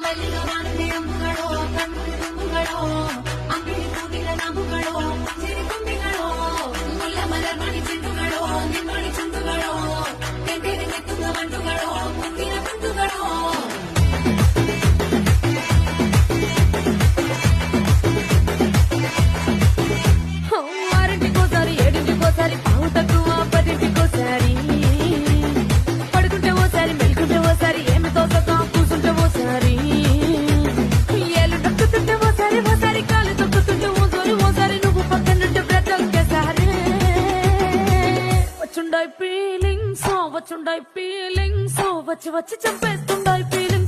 ಕಲ್ಲಿನ ಮಾನದೆ ಅಂಬುಗಳೋ ಕಣ್ಣು ತುಂಬುಗಳೋ ಅಂಗಡಿ ಕೂಗಿಲ ನಂಬುಗಳೋ ಸಿರಿ ತುಂಬಿಗಳೋ ಮುಲ್ಲ ಮಲರ್ ಮಣಿ ಚೆಂಡುಗಳೋ ನಿನ್ನೊಳಿ ಚಂದುಗಳೋ ತೆಂಡೆಗೆ ನೆತ್ತುಗ ಮಂಡುಗಳೋ ಮುಂದಿನ ಬಂಧುಗಳೋ ఆరింటికోసారి ఏడింటికోసారి పావు తక్కువ పదింటికోసారి పడుకుంటే ఓసారి మెలుకుంటే ఓసారి ఏమి తోసక కూసుంటే ఓసారి ఏళ్ళు తొక్కుతుంటే ఓసారి ఓసారి కాలు తొక్కుతుంటే ఓసారి నువ్వు పక్కనుంటే బ్రతలకేసారి వచ్చుండాయి ఫీలింగ్స్ వచ్చి వచ్చి చంపేస్తుండాయి ఫీలింగ్స్